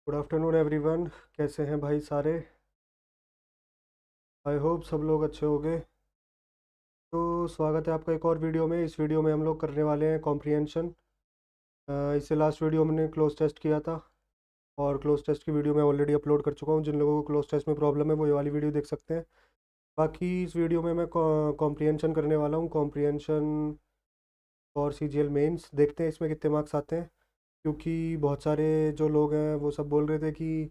Good afternoon everyone. कैसे हैं भाई सारे? आई होप सब लोग अच्छे होंगे। तो स्वागत है आपका एक और वीडियो में। इस वीडियो में हम लोग करने वाले हैं कॉम्प्रिहेंशन। इससे लास्ट वीडियो मैंने क्लोज टेस्ट किया था और क्लोज टेस्ट की वीडियो मैं ऑलरेडी अपलोड कर चुका हूँ। जिन लोगों को क्लोज टेस्ट में प्रॉब्लम है वो ये वाली वीडियो देख सकते हैं। बाकी इस वीडियो में मैं कॉम्प्रिहेंशन करने वाला हूँ, कॉम्प्रिहेंशन और CGL मेंस। देखते हैं इसमें कितने मार्क्स आते हैं, क्योंकि बहुत सारे जो लोग हैं वो सब बोल रहे थे कि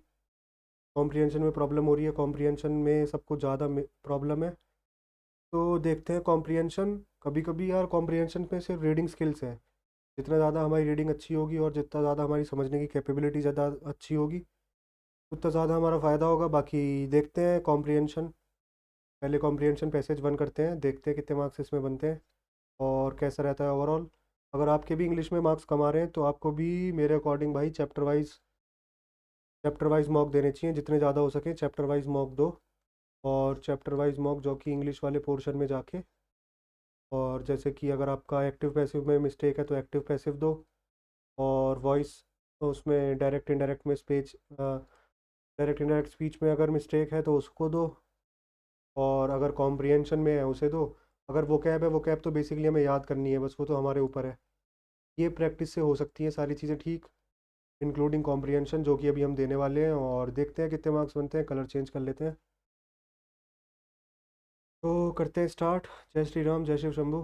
कॉम्प्रिहेंशन में प्रॉब्लम हो रही है, कॉम्प्रिहेंशन में सबको ज़्यादा प्रॉब्लम है। तो देखते हैं कॉम्प्रिहेंशन। कभी कभी यार कॉम्प्रिहेंशन में सिर्फ रीडिंग स्किल्स है। जितना ज़्यादा हमारी रीडिंग अच्छी होगी और जितना ज़्यादा हमारी समझने की कैपेबिलिटी ज़्यादा अच्छी होगी, उतना ज़्यादा हमारा फ़ायदा होगा। बाकी देखते हैं कॉम्प्रिहेंशन। पहले कॉम्प्रिहेंशन पैसेज वन करते हैं, देखते हैं कितने मार्क्स इसमें बनते हैं और कैसा रहता है ओवरऑल। अगर आपके भी इंग्लिश में मार्क्स कम आ रहे हैं तो आपको भी मेरे अकॉर्डिंग भाई चैप्टर वाइज मॉक देने चाहिए। जितने ज़्यादा हो सके चैप्टर वाइज मॉक दो। और चैप्टर वाइज मॉक जो कि इंग्लिश वाले पोर्शन में जाके, और जैसे कि अगर आपका एक्टिव पैसिव में मिस्टेक है तो एक्टिव पैसिव दो। और वॉइस तो उसमें डायरेक्ट इनडायरेक्ट में स्पीच, डायरेक्ट इनडायरेक्ट स्पीच में अगर मिस्टेक है तो उसको दो। और अगर कॉम्प्रिहेंशन में है उसे दो। अगर वोकैब है, वोकैब तो बेसिकली हमें याद करनी है बस, वो तो हमारे ऊपर है। ये प्रैक्टिस से हो सकती हैं सारी चीज़ें ठीक, इंक्लूडिंग कॉम्प्रिहेंशन जो कि अभी हम देने वाले हैं। और देखते हैं कितने मार्क्स बनते हैं। कलर चेंज कर लेते हैं। तो करते हैं स्टार्ट। जय श्री राम, जय शिव शंभू।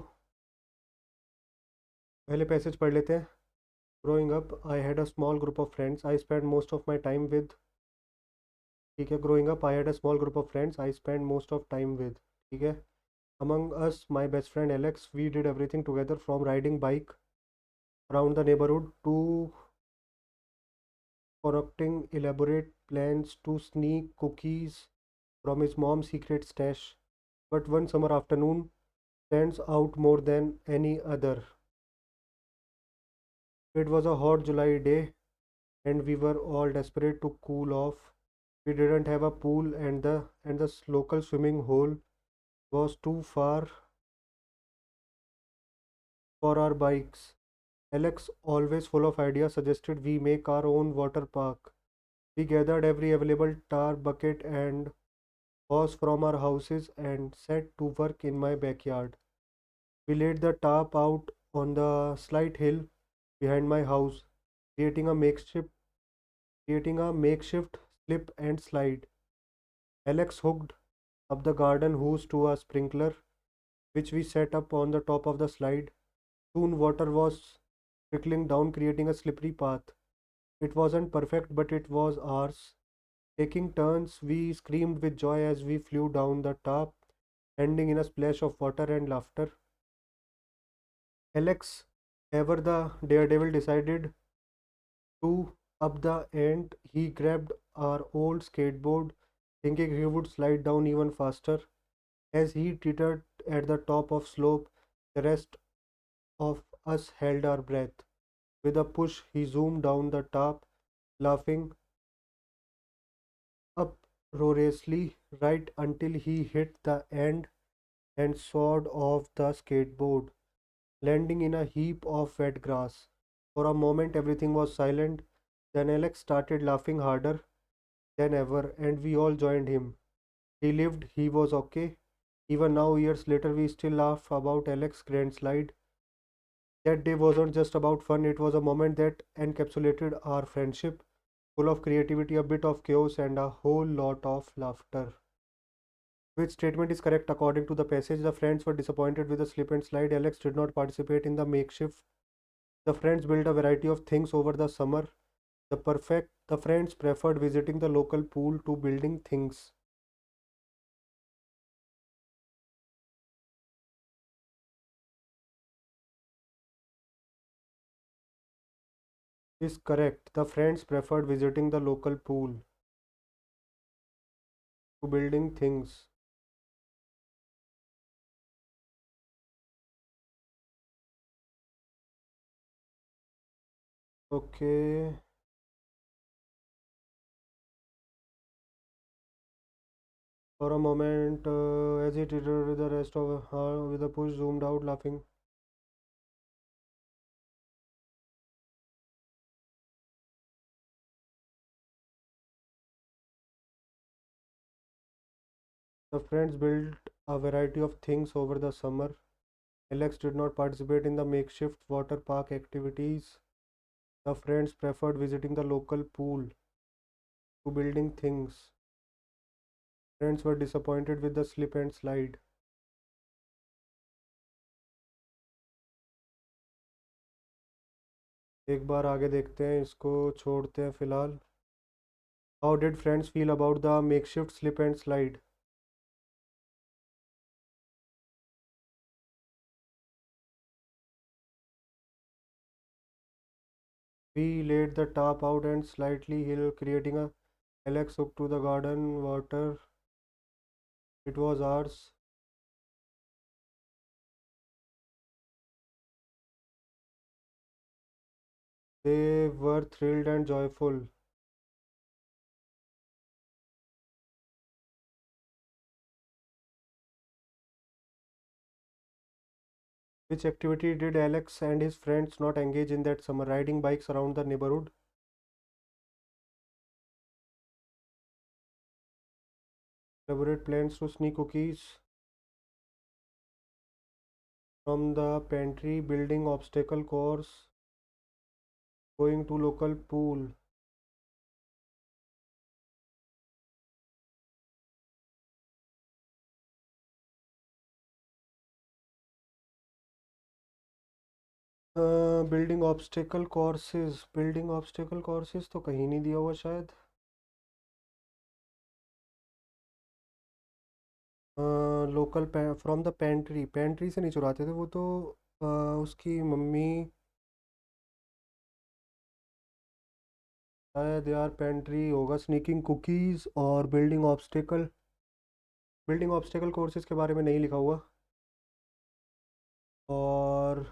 पहले पैसेज पढ़ लेते हैं। Growing up I had a small group of friends I spend most of my time with. ठीक है, growing up I had a small group of friends I spend most of time with. ठीक है। Among us my best friend Alex we did everything together from riding bike around the neighbourhood to concocting elaborate plans to sneak cookies from his mom's secret stash. But one summer afternoon stands out more than any other. It was a hot July day and we were all desperate to cool off. We didn't have a pool and the local swimming hole was too far for our bikes. Alex, always full of ideas, suggested we make our own water park. We gathered every available tar bucket and hose from our houses and set to work in my backyard. We laid the tarp out on the slight hill behind my house, creating a makeshift creating a makeshift slip and slide. Alex hooked up the garden hose to a sprinkler, which we set up on the top of the slide. Soon water was trickling down, creating a slippery path. It wasn't perfect, but it was ours. Taking turns, we screamed with joy as we flew down the tarp, ending in a splash of water and laughter. Alex, ever the daredevil, decided to up the ant. He grabbed our old skateboard, thinking he would slide down even faster. As he teetered at the top of slope, the rest of us held our breath. With a push, he zoomed down the top, laughing uproariously right until he hit the end and soared off the skateboard, landing in a heap of wet grass. For a moment, everything was silent. Then Alex started laughing harder than ever, and we all joined him. He lived, he was okay. Even now, years later, we still laugh about Alex's grand slide. That day wasn't just about fun, it was a moment that encapsulated our friendship, full of creativity, a bit of chaos, and a whole lot of laughter. Which statement is correct according to the passage? The friends were disappointed with the slip and slide. Alex did not participate in the makeshift. The friends built a variety of things over the summer. The friends preferred visiting the local pool to building things. Is correct. The friends preferred visiting the local pool to building things. Okay. For a moment, as he did with the rest of her, with a push zoomed out, laughing. The friends built a variety of things over the summer. Alex did not participate in the makeshift water park activities. The friends preferred visiting the local pool to building things. Friends were disappointed with the slip and slide. एक बार आगे देखते हैं, इसको छोड़ते हैं फिलहाल. How did friends feel about the makeshift slip and slide? We laid the top out and slightly hill, creating a Alex hook to the garden water. It was ours. They were thrilled and joyful. Which activity did Alex and his friends not engage in that summer? Riding bikes around the neighborhood. Elaborate plans to sneak cookies from the pantry. Building obstacle course. Going to local pool. Building obstacle courses. Building obstacle courses तो कहीं नहीं दिया हुआ शायद. Local from the pantry. Pantry से नहीं चुराते थे वो तो. उसकी मम्मी. शायद यार पेंट्री होगा. स्नीकिंग कुकीज़ और building obstacle. Building obstacle courses के बारे में नहीं लिखा हुआ. और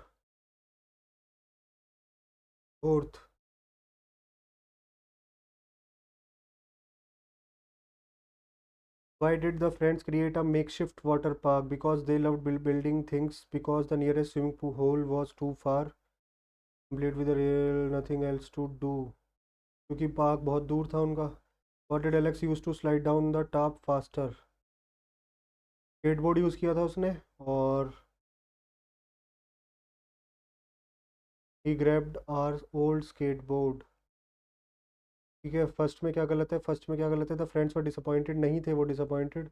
fourth. Why did the friends create a makeshift water park? Because they loved building things. Because the nearest swimming pool hole was too far. Complete with a real nothing else to do. क्योंकि park बहुत दूर था उनका. What did Alex use to slide down the top faster? Skateboard use किया था उसने. और he grabbed our old skateboard. ठीक है. फर्स्ट में क्या गलत है? फर्स्ट में क्या गलत है? The friends were disappointed. नहीं थे वो disappointed.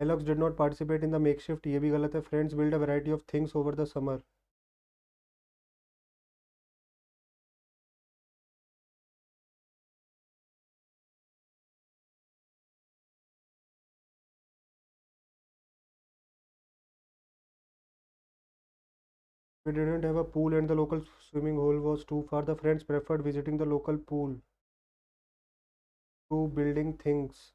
Alex did not participate in the make shift. ये भी गलत है. Friends build a variety of things over the summer. We didn't have a pool and the local swimming hole was too far. The friends preferred visiting the local pool to building things.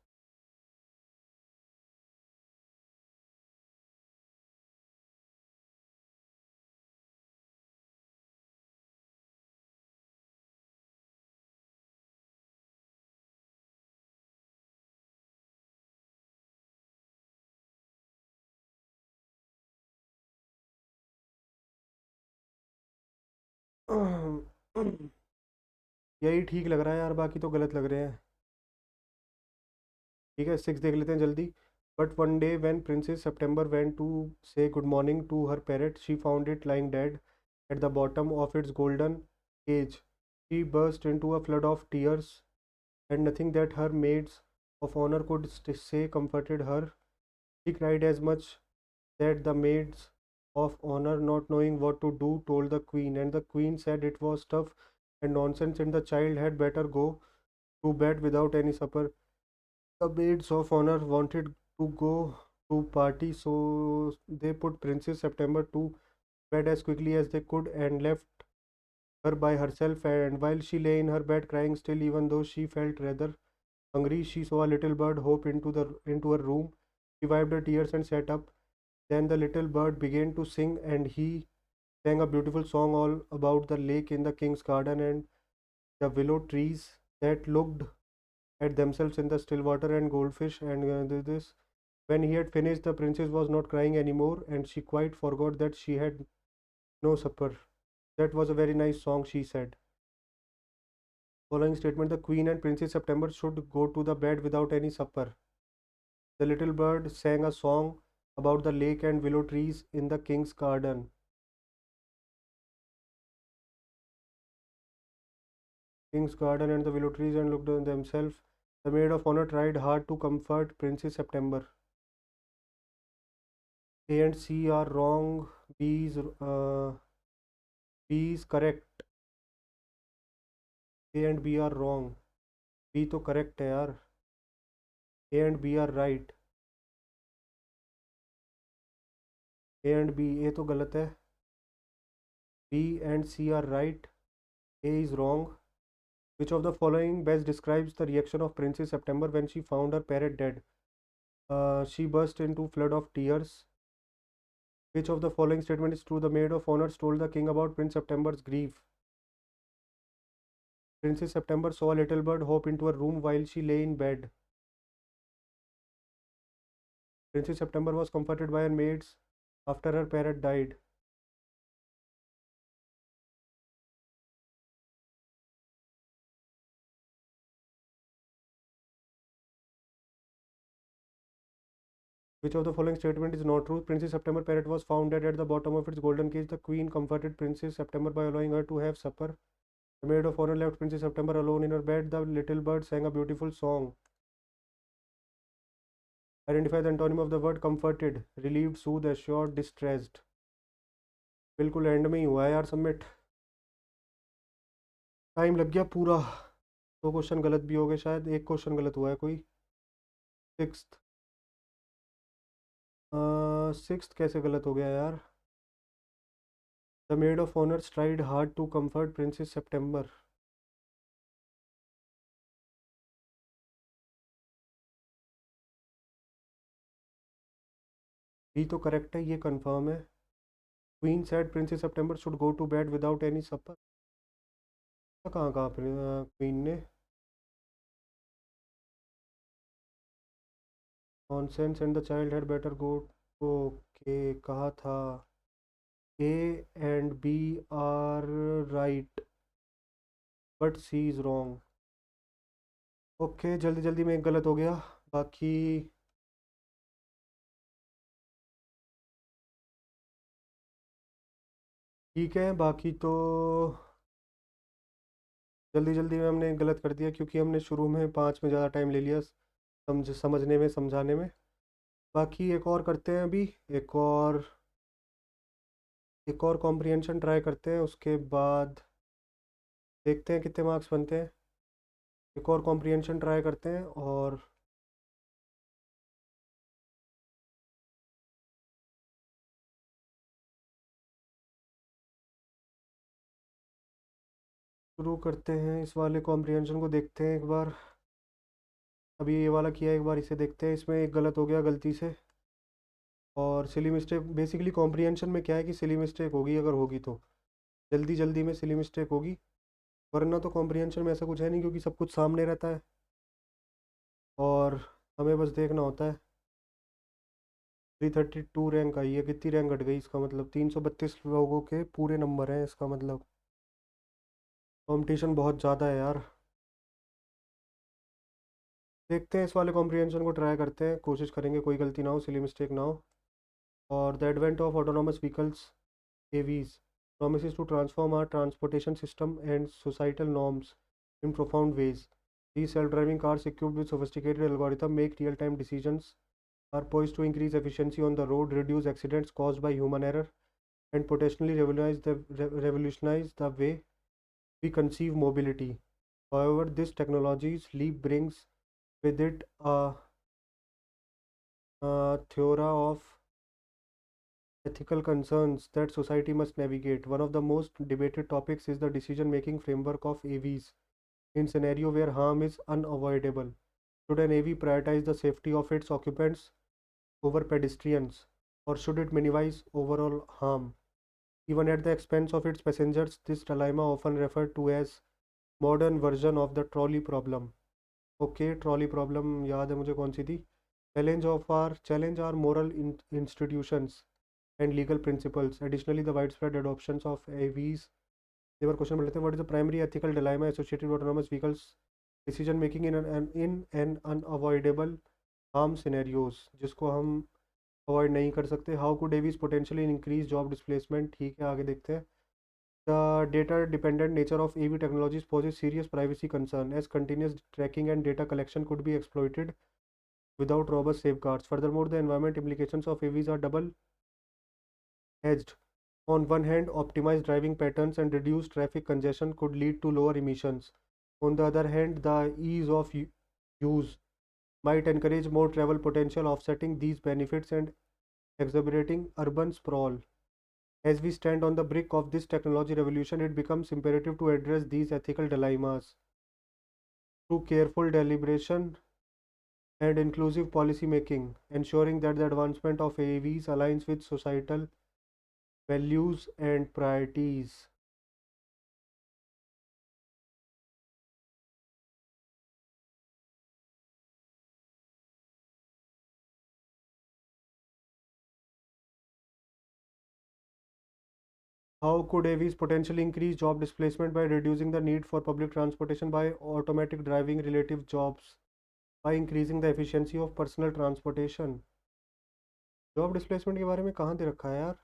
यही ठीक लग रहा है यार, बाकी तो गलत लग रहे हैं. ठीक है, सिक्स देख लेते हैं जल्दी. But one day when princess September went to say good morning to her parrot she found it lying dead at the bottom of its golden cage. She burst into a flood of tears, and nothing that her maids of honor could say comforted her. She cried as much that the maids of honor, not knowing what to do, told the queen, and the queen said it was tough and nonsense, and the child had better go to bed without any supper. The maids of honor wanted to go to party, so they put Princess September to bed as quickly as they could and left her by herself. And while she lay in her bed crying still, even though she felt rather hungry, she saw a little bird hop into her room. She wiped her tears and sat up. Then the little bird began to sing, and he sang a beautiful song all about the lake in the king's garden and the willow trees that looked at themselves in the still water and goldfish. And this, when he had finished, the princess was not crying anymore, and she quite forgot that she had no supper. That was a very nice song, she said. Following statement: the queen and Princess September should go to the bed without any supper. The little bird sang a song about the lake and willow trees in the king's garden. King's garden and the willow trees and looked on themselves. The maid of honor tried hard to comfort Princess September. A and C are wrong. B is correct. A and B are wrong. B तो correct है यार. A and B are right. A and B, A तो गलत है. B and C are right. A is wrong. Which of the following best describes the reaction of Princess September when she found her parrot dead? She burst into flood of tears. Which of the following statement is true? The maid of honor told the king about Prince September's grief. Princess September saw a little bird hop into her room while she lay in bed. Princess September was comforted by her maids after her parrot died. Which of the following statement is not true? Princess September parrot was found dead at the bottom of its golden cage. The queen comforted Princess September by allowing her to have supper. The maid of honor left Princess September alone in her bed. The little bird sang a beautiful song. Identify the antonym of the word comforted. Relieved, soothed, assured, distressed. बिल्कुल and में ही हुआ है यार submit. Time लग गया पूरा. 2 question गलत भी हो गए शायद. एक क्वेश्चन गलत हुआ है कोई. सिक्स्थ. सिक्स्थ कैसे गलत हो गया यार? The maid of honour tried hard to comfort princess September. भी तो करेक्ट है, ये कंफर्म है. Queen said princess September should go to bed without any supper. कहाँ कहाँ क्वीन ने? Nonsense and the child had better go. Okay, कहा था. A and B are right but C is wrong. Okay, जल्दी जल्दी में एक गलत हो गया. बाकी ठीक है. बाकी तो जल्दी जल्दी में हमने गलत कर दिया क्योंकि हमने शुरू में 5 में ज़्यादा टाइम ले लिया समझने में समझाने में. बाकी एक और करते हैं अभी. एक और कॉम्प्रिहेंशन ट्राई करते हैं, उसके बाद देखते हैं कितने मार्क्स बनते हैं. एक और कॉम्प्रिहेंशन ट्राई करते हैं और शुरू करते हैं. इस वाले कॉम्प्रिहेंशन को देखते हैं एक बार. अभी ये वाला किया, एक बार इसे देखते हैं. इसमें एक गलत हो गया गलती से. और सिली मिस्टेक, बेसिकली कॉम्प्रिहेंशन में क्या है कि सिली मिस्टेक होगी, अगर होगी तो जल्दी जल्दी में सिली मिस्टेक होगी. वरना तो कॉम्प्रिहेंशन में ऐसा कुछ है नहीं क्योंकि सब कुछ सामने रहता है और हमें बस देखना होता है. 332 रैंक आई है. कितनी रैंक घट गई? इसका मतलब 332 लोगों के पूरे नंबर हैं. इसका मतलब कंपटीशन बहुत ज़्यादा है यार. देखते हैं, इस वाले कॉम्प्रिहेंशन को ट्राई करते हैं. कोशिश करेंगे कोई गलती ना हो, सिली मिस्टेक ना हो. और the advent of autonomous vehicles AVs promises to transform our transportation system and societal norms in profound ways. These self-driving cars equipped with sophisticated algorithms make real-time decisions, are poised to increase efficiency on the road, reduce accidents caused by human error, and potentially revolutionize the way we conceive mobility. However, this technology's leap brings with it a theora of ethical concerns that society must navigate. One of the most debated topics is the decision-making framework of AVs in scenario where harm is unavoidable. Should an AV prioritize the safety of its occupants over pedestrians, or should it minimize overall harm, even at the expense of its passengers? This dilemma, often referred to as modern version of the trolley problem. Okay, trolley problem याद है मुझे कौन सी थी. Challenge our moral institutions and legal principles. Additionally, the widespread adoptions of AVs. They were question लेते हैं. What is the primary ethical dilemma associated with autonomous vehicles decision making in an unavoidable harm scenarios जिसको हम avoid नहीं कर सकते। How could AVs potentially increase job displacement, ठीक है आगे देखते हैं। The data dependent nature of AV technologies poses serious privacy concern as continuous tracking and data collection could be exploited without robust safeguards. Furthermore, the environment implications of AVs are double-edged. On one hand, optimized driving patterns and reduced traffic congestion could lead to lower emissions. On the other hand, the ease of use might encourage more travel potential, offsetting these benefits and exacerbating urban sprawl. As we stand on the brink of this technology revolution, it becomes imperative to address these ethical dilemmas through careful deliberation and inclusive policy making, ensuring that the advancement of AVs aligns with societal values and priorities. How could AVs potentially increase job displacement by reducing the need for public transportation by automatic driving relative jobs, by increasing the efficiency of personal transportation? Job displacement के बारे में कहाँ दे रखा है यार?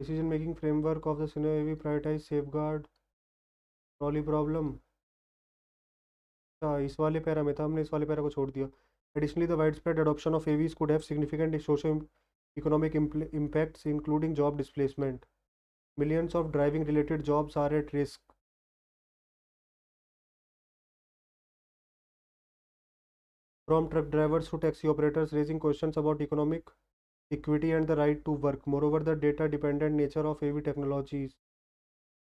Decision making framework of the scenario AV prioritise safeguard trolley problem. अच्छा इस वाले पैरा में था, हमने इस वाले पैरा को छोड़ दिया। Additionally the wide spread adoption of aves could have significant socio economic impacts including job displacement. Millions of driving related jobs are at risk. From truck drivers to taxi operators, raising questions about economic equity and the right to work. Moreover, the data dependent nature of AV technologies.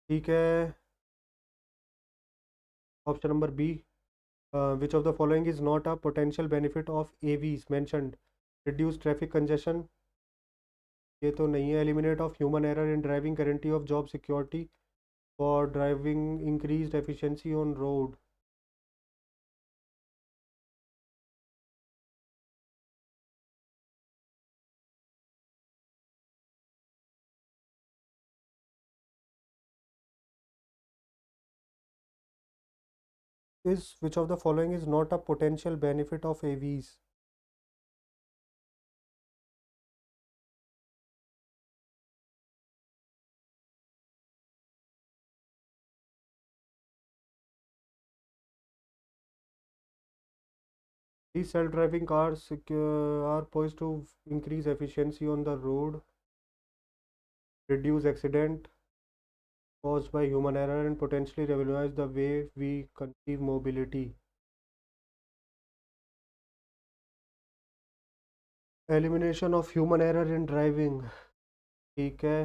ठीक है, option number B, which of the following is not a potential benefit of AVs mentioned? Reduce traffic congestion, ये तो नहीं है। Eliminate of human error in driving, guarantee of job security for driving, increased efficiency on road. Is which of the following is not a potential benefit of AVs? These self-driving cars are poised to increase efficiency on the road, reduce accident caused by human error, and potentially revolutionize the way we conceive mobility. Elimination of human error in driving, ठीक है।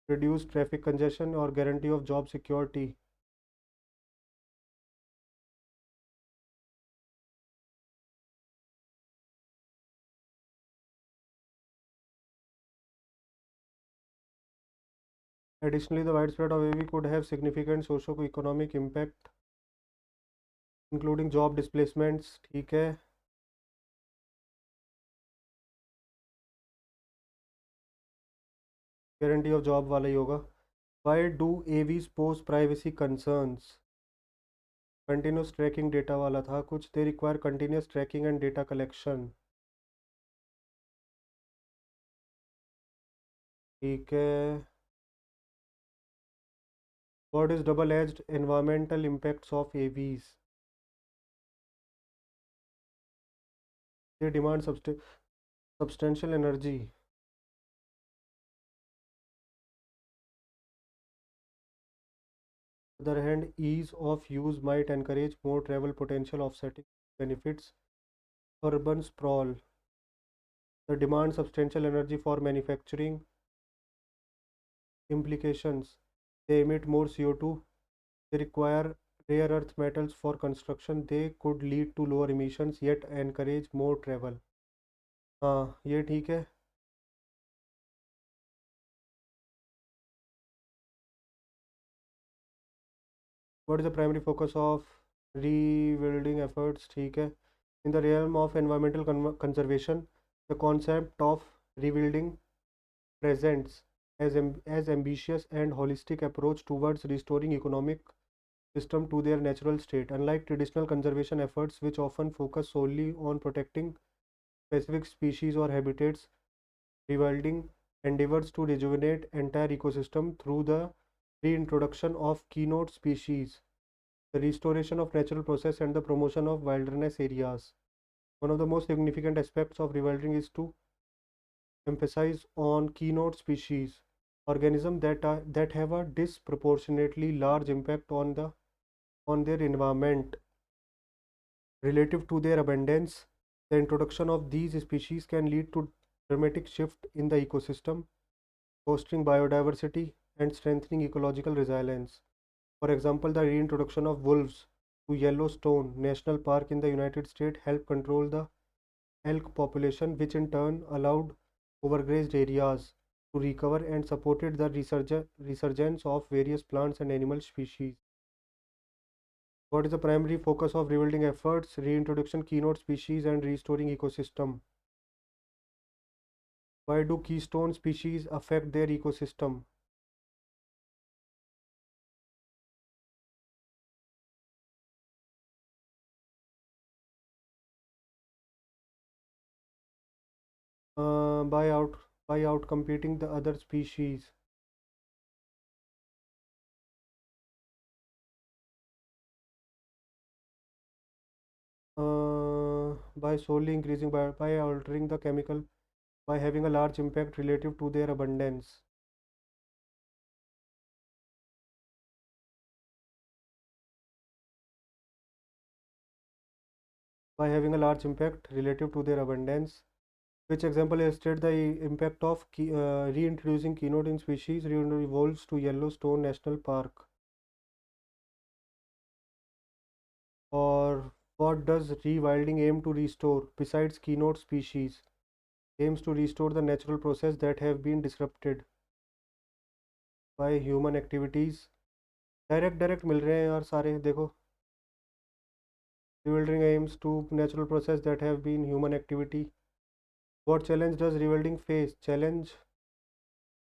Reduce traffic congestion और guarantee of job security. Additionally, the widespread of AV could have significant socio-economic impact, including job displacements, ठीक है। Guarantee of job वाला ही होगा। Why do AVs pose privacy concerns? Continuous tracking data वाला था कुछ। They require continuous tracking and data collection, ठीक है। What is double edged environmental impacts of AVs? They demand substantial energy. Other hand ease of use might encourage more travel potential offsetting benefits urban sprawl. The demand substantial energy for manufacturing implications. They emit more CO2. They require rare earth metals for construction. They could lead to lower emissions yet encourage more travel. हाँ ये ठीक है। What is the primary focus of rebuilding efforts? ठीक है। In the realm of environmental conservation, the concept of rebuilding presents as ambitious and holistic approach towards restoring economic system to their natural state. Unlike traditional conservation efforts, which often focus solely on protecting specific species or habitats, rewilding endeavors to rejuvenate entire ecosystem through the reintroduction of keynote species, the restoration of natural process, and the promotion of wilderness areas. One of the most significant aspects of rewilding is to emphasize on keynote species, organisms that have a disproportionately large impact on their environment relative to their abundance. The introduction of these species can lead to dramatic shift in the ecosystem, fostering biodiversity and strengthening ecological resilience. For example, the reintroduction of wolves to Yellowstone National Park in the United States helped control the elk population, which in turn allowed overgrazed areas to recover and supported the resurgence of various plants and animal species. What is the primary focus of rebuilding efforts? Reintroduction keynote species and restoring ecosystem. Why do keystone species affect their ecosystem? Uh, by out by out competing the other species. By solely increasing by altering the chemical, by having a large impact relative to their abundance. By having a large impact relative to their abundance. Which example illustrates the impact of reintroducing keynote in species reintroducing wolves to Yellowstone National Park? Or what does rewilding aim to restore besides keynote species? Aims to restore the natural process that have been disrupted by human activities. Direct मिल रहे हैं यार सारे देखो. Rewilding aims to natural process that have been human activity. What challenge does rewilding face? Challenge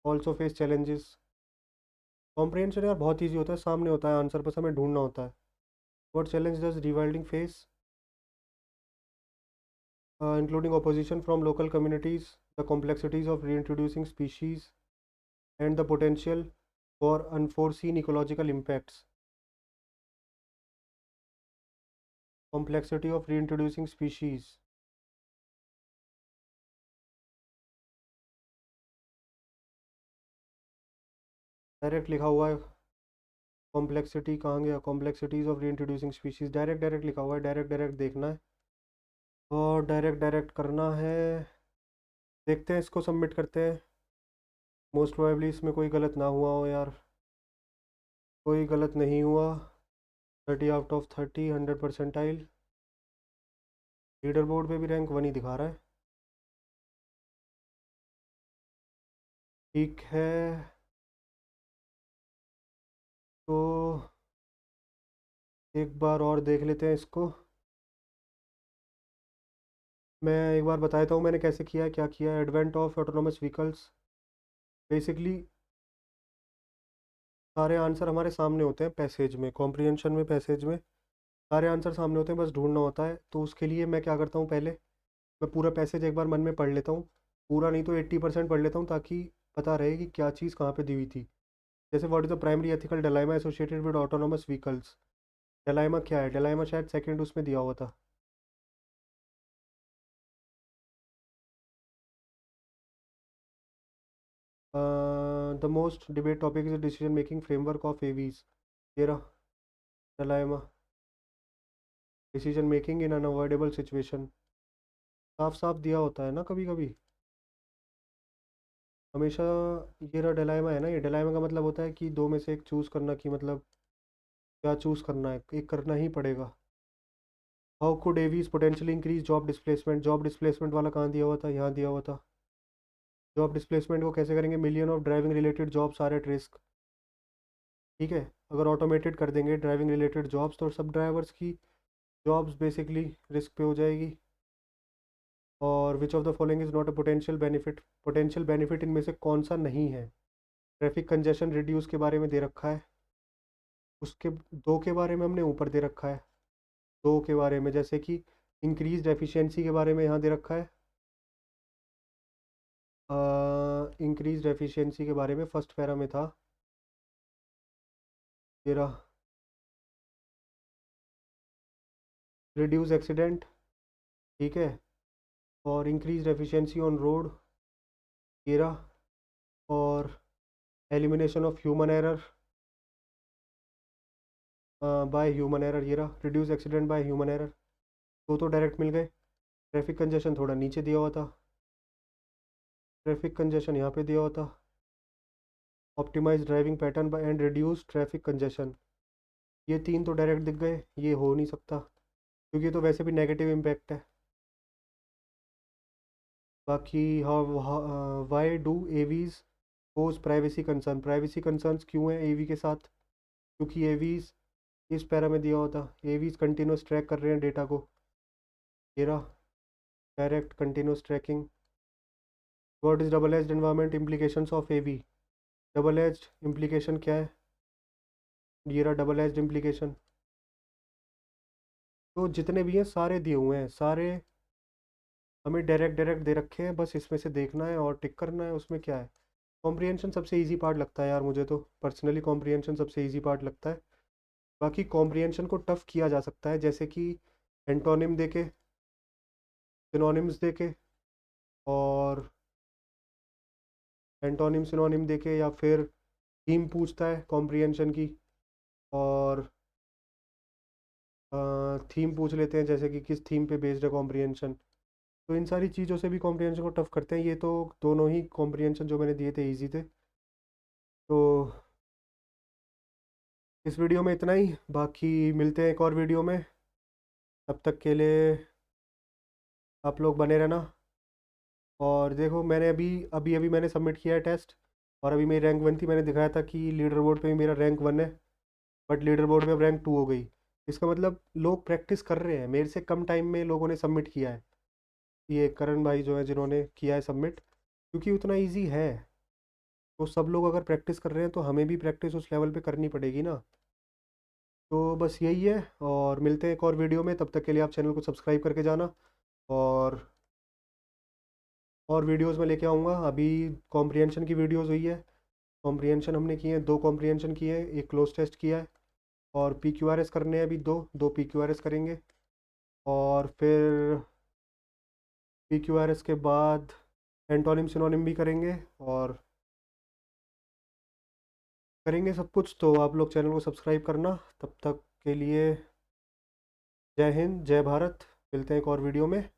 also face challenges. Comprehension यार बहुत easy होता है, सामने होता है आंसर, बस हमें ढूंढना होता है. What challenge does rewilding face? Including opposition from local communities, the complexities of reintroducing species, and the potential for unforeseen ecological impacts. Complexity of reintroducing species. Direct लिखा हुआ है. कॉम्प्लेक्सिटी कहाँ गया? Complexities of reintroducing species. Direct direct लिखा हुआ है, direct direct देखना है और डायरेक्ट डायरेक्ट करना है. देखते हैं, इसको सबमिट करते हैं. मोस्ट प्रोबेबली इसमें कोई गलत ना हुआ हो यार. कोई गलत नहीं हुआ. 30 आउट ऑफ 30, 100%. लीडर बोर्ड पे भी रैंक 1 ही दिखा रहा है. ठीक है, तो एक बार और देख लेते हैं इसको. मैं एक बार बता देता हूँ मैंने कैसे किया है, क्या किया है. Advent of autonomous vehicles. Basically सारे आंसर हमारे सामने होते हैं पैसेज में, कॉम्प्रिहेंशन में, पैसेज में सारे आंसर सामने होते हैं, बस ढूंढना होता है. तो उसके लिए मैं क्या करता हूँ, पहले मैं पूरा पैसेज एक बार मन में पढ़ लेता हूँ. पूरा नहीं तो 80% पढ़ लेता हूँ, ताकि पता रहे कि क्या चीज़ कहाँ पे दी हुई थी. जैसे what is the primary ethical dilemma associated with autonomous vehicles. Dilemma क्या है? डिलेमा शायद सेकंड उसमें दिया हुआ था. The most debate topic is decision making framework of aves. ये रहा dilemma. Decision making in unavoidable situation. साफ साफ दिया होता है ना कभी कभी हमेशा. ये रहा डिलेमा है ना. ये डिलेमा का मतलब होता है कि दो में से एक चूज़ करना, कि मतलब क्या चूज़ करना है, एक करना ही पड़ेगा. How could AVs potentially increase job displacement. Job displacement वाला कहाँ दिया हुआ था? यहाँ दिया हुआ था. जॉब डिस्प्लेसमेंट को कैसे करेंगे? Million of driving related jobs are at risk. ठीक है, अगर ऑटोमेटेड कर देंगे ड्राइविंग रिलेटेड जॉब्स तो सब ड्राइवर्स की जॉब्स बेसिकली रिस्क पे हो जाएगी. और which of the following is not a potential benefit. Potential benefit इनमें से कौन सा नहीं है? ट्रैफिक कंजेशन रिड्यूस के बारे में दे रखा है. उसके दो के बारे में हमने ऊपर दे रखा है, दो के बारे में, जैसे कि इंक्रीज एफिशिएंसी के बारे में यहाँ दे रखा है। इंक्रीज एफिशिएंसी के बारे में फर्स्ट पैरा में था, ये रहा। रिड्यूस एक्सीडेंट, ठीक है, और इंक्रीज एफिशिएंसी ऑन रोड, ये रहा। और elimination of human error by human error, ये रहा। Reduce accident by human error, तो डायरेक्ट मिल गए। ट्रैफिक कंजेशन थोड़ा नीचे दिया हुआ था, ट्रैफिक कंजेशन यहाँ पे दिया हुआ था। Optimize driving pattern by and reduce traffic congestion, ये तीन तो डायरेक्ट दिख गए, ये हो नहीं सकता क्योंकि ये तो वैसे भी नेगेटिव इम्पैक्ट है। बाकी why do aves pose privacy concern, privacy concerns क्यों है एवी के साथ? क्योंकि एवीज इस पैरा में दिया होता, एवीज कंटिन्यूस ट्रैक कर रहे हैं डेटा को, ये रहा। Direct continuous tracking. What is double edged environment implications of AV, double edged implication क्या है? ये रहा डबल एज्ड इम्प्लीकेशन। तो जितने भी हैं सारे दिए हुए हैं, सारे हमें डायरेक्ट डायरेक्ट दे रखे हैं, बस इसमें से देखना है और टिक करना है। उसमें क्या है, कॉम्प्रिहेंशन सबसे इजी पार्ट लगता है यार मुझे तो, पर्सनली कॉम्प्रिहेंशन सबसे इजी पार्ट लगता है। बाकी कॉम्प्रिहेंशन को टफ किया जा सकता है, जैसे कि एंटोनिम देके, सिनोनिम्स देके, और एंटोनिम सिनोनिम देके, या फिर थीम पूछता है कॉम्प्रिहेंशन की, और थीम पूछ लेते हैं जैसे कि किस थीम पे बेस्ड है कॉम्प्रिहेंशन। तो इन सारी चीज़ों से भी कॉम्प्रिहेंशन को टफ करते हैं। ये तो दोनों ही कॉम्प्रिहेंशन जो मैंने दिए थे ईजी थे। तो इस वीडियो में इतना ही, बाकी मिलते हैं एक और वीडियो में। तब तक के लिए आप लोग बने रहना। और देखो मैंने अभी अभी अभी मैंने सबमिट किया है टेस्ट, और अभी मेरी रैंक 1 थी, मैंने दिखाया था कि लीडर बोर्ड पे भी मेरा रैंक 1 है, बट लीडर बोर्ड पे अब रैंक 2 हो गई। इसका मतलब लोग प्रैक्टिस कर रहे हैं, मेरे से कम टाइम में लोगों ने सबमिट किया है। ये करण भाई जो है जिन्होंने किया है सबमिट, क्योंकि उतना ईजी है। तो सब लोग अगर प्रैक्टिस कर रहे हैं तो हमें भी प्रैक्टिस उस लेवल पे करनी पड़ेगी ना। तो बस यही है, और मिलते हैं एक और वीडियो में। तब तक के लिए आप चैनल को सब्सक्राइब करके जाना, और वीडियोस में लेके आऊँगा। अभी कॉम्प्रिहेंशन की वीडियोस हुई है, कॉम्प्रिहेंशन हमने किए हैं, 2 कॉम्प्रिहेंशन किए हैं, एक क्लोज टेस्ट किया है, और PQRS करने हैं अभी, दो दो PQRS करेंगे। और फिर PQRS के बाद एंटोनिम सिनोनिम भी करेंगे, और करेंगे सब कुछ। तो आप लोग चैनल को सब्सक्राइब करना। तब तक के लिए जय हिंद, जय भारत। मिलते हैं एक और वीडियो में।